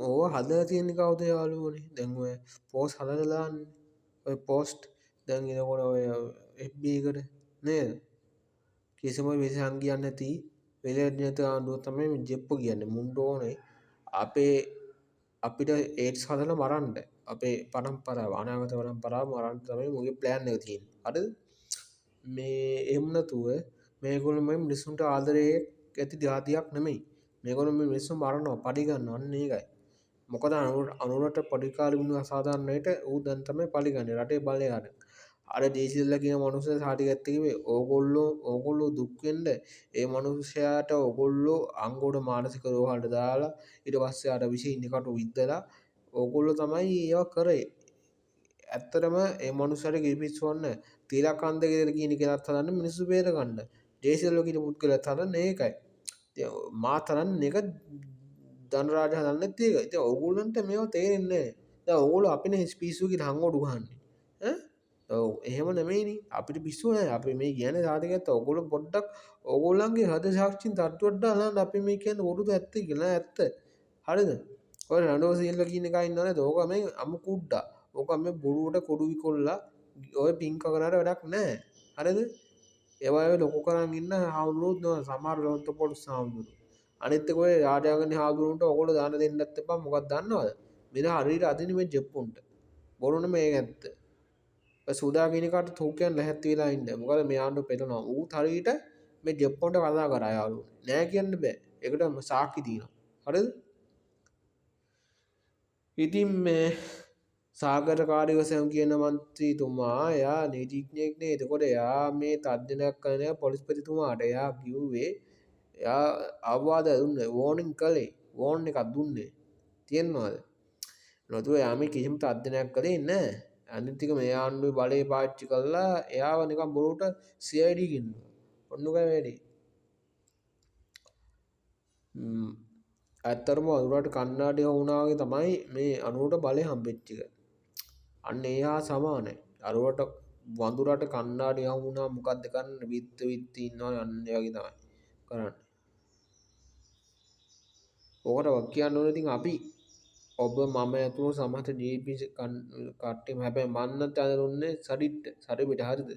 ඕවා හදලා තියෙන්නේ කවුද යාළුවනේ? දැන් ඔය පෝස්ට් හදලා දාන්නේ. ඔය පෝස්ට් දැන් එනකොට ඔය FB එකට නේද? කිසිම විසංගියක් නැති වෙලෙට නැති ආණ්ඩුව තමයි මේ ජෙප්පු කියන්නේ. මුන්ට ඕනේ අපිට ඒඩ්ස් හදලා මරන්න. අපේ පරම්පරාව අනාගත පරම්පරාව මරන්න තමයි මුගේ ප්ලෑන් එක තියෙන්නේ. හරිද? මේ එහෙම නැතුව මේගොල්ලෝ මේ මිනිස්සුන්ට ආදරේ ඇති ජාතියක් නෙමෙයි. මේගොල්ලෝ මේ මිනිස්සු මරනවා, පඩි ගන්නවා. අන්න ඒකයි. මොකද අනුරට පඩිකාරී වුණු අසාධාරණයට ඌ දැන් තමයි පඩි ගන්නේ රටේ බලය අරන්. අර ජේසිල්ලා කියන මනුස්සයා සාටි ගැත්ත කිව්වේ ඕගොල්ලෝ දුක් වෙන්න ඒ මනුස්සයාට ඕගොල්ලෝ අංගොඩ මානසික රෝහලට දාලා ඊට පස්සේ අර විෂ ඉන්දිකට විද්දලා ඕගොල්ලෝ තමයි ඒවා කරේ. ඇත්තටම ඒ මනුස්සයාට කිරිපිස්සවන්න තීලකන්ද ගෙදර කියන කෙනත් හදන්න මිනිස්සු බේර ගන්න. ජේසිල්ලා කියන පුද්ගලයාත් හදන්නේ ඒකයි. මාත් හදන්නේ ඒක ධනරාජ හදන්නෙත් ඒකයි. ඉතින් ඕගොල්ලන්ට මේවා තේරෙන්නේ නැහැ. දැන් ඕගොල්ලෝ අපිනේ පිස්සු කියලා හංගෝඩු ගහන්නේ. ඈ ඔව් එහෙම නෙමෙයිනේ. අපිට පිස්සු නැහැ. අපි මේ කියන්නේ සාතිකයත් ඕගොල්ලෝ පොඩ්ඩක් ඕගොල්ලන්ගේ හද සාක්ෂියෙන් තට්ටුවට දාලා අපි මේ කියන්නේ වරුද ඇත්ත කියලා ඇත්ත. හරිද? ඔය රණ්ඩෝ සීල්ලා කියන එකා ඉන්නවනේ. ඕක මේ අමු කුඩ්ඩා. ඕක මේ බොරුවට කොඩු විකොල්ලා ඔය පිංක කරාට වැඩක් නැහැ. හරිද? ඒවා ඔය ලොකු කරන් ඉන්න හාමුදුරුවෝත් නෝ සමහර ලොන්ත පොලිස් හාමුදුරුවෝ. අනිත් එක ඔය රාජාගන්නේ හාමුදුරුවන්ට ඕගොල්ලෝ දාන දෙන්නත් එපා. මොකක්ද දන්නවද? මෙන්න හරියට අදින්නේ මේ ජෙප්පුන්ට. බොරුනේ මේක ඇත්ත. සුදා කෙනකට තෝකයන් ලැහැත්ති වෙලා ඉන්න. මොකද මේ ආණ්ඩුව පෙළනවා. ඌත් හරියට මේ ජෙප්පොන්ට කතා කරා යාළුවෝ. නෑ කියන්න බෑ. ඒකට සාක්ෂි තියෙනවා. හරිද? ඉතින් මේ සාගර කාර්යවසම් කියන මන්ත්‍රීතුමා එයා නීතිඥයෙක් නේ. එතකොට එයා මේ තර්ජනයක් කරන පොලිස්පතිතුමාට එයා කිව්වේ එයා අවවාද දුන්නේ වෝනින් කළේ. වෝන් එකක් දුන්නේ. තියෙනවද? නැතුව එයා මේ කිසිම තර්ජනයක් කළේ නැහැ. අනිත් එක මේ ආණ්ඩුවේ බලය පාවිච්චි කරලා එයාව නිකන් බොරුවට CID ගෙන්නුවා. ඔන්නෝකයි වැඩේ. ඇත්තරම අනුරට කන්නාඩි වුණා වගේ තමයි මේ අනුරට බලය හම්බෙච්ච එක. අන්න ඒ හා සමානයි. අරුවට වඳුරට කන්නාඩි වුණා මොකක්ද කරන්නේ? විත්ත ඉන්නවා යන්න වගේ තමයි කරන්නේ. ඕකට වක් කියන්න ඕනේ ඉතින් අපි ඔබ මම ඇතුළු සමහර ජීපී කට්ටියම හැබැයි මන්න තැන දුන්නේ සරිබිට හරිද?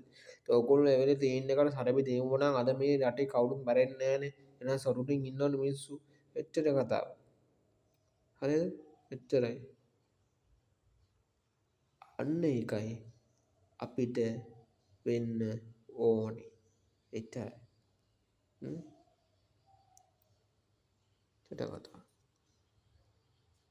ඒ ඔයගොල්ලෝ එවෙලේ තීන්න එකට සරබි දෙමුම නම් අද මේ රටේ කවුරුත් මැරෙන්නේ නැහනේ. එහෙනම් සොරුටින් ඉන්නවනේ මිනිස්සු. එච්චර කතාව. හරිද? එච්චරයි. අන්න ඒකයි අපිට වෙන්න ඕනේ. එච්චරයි. කතා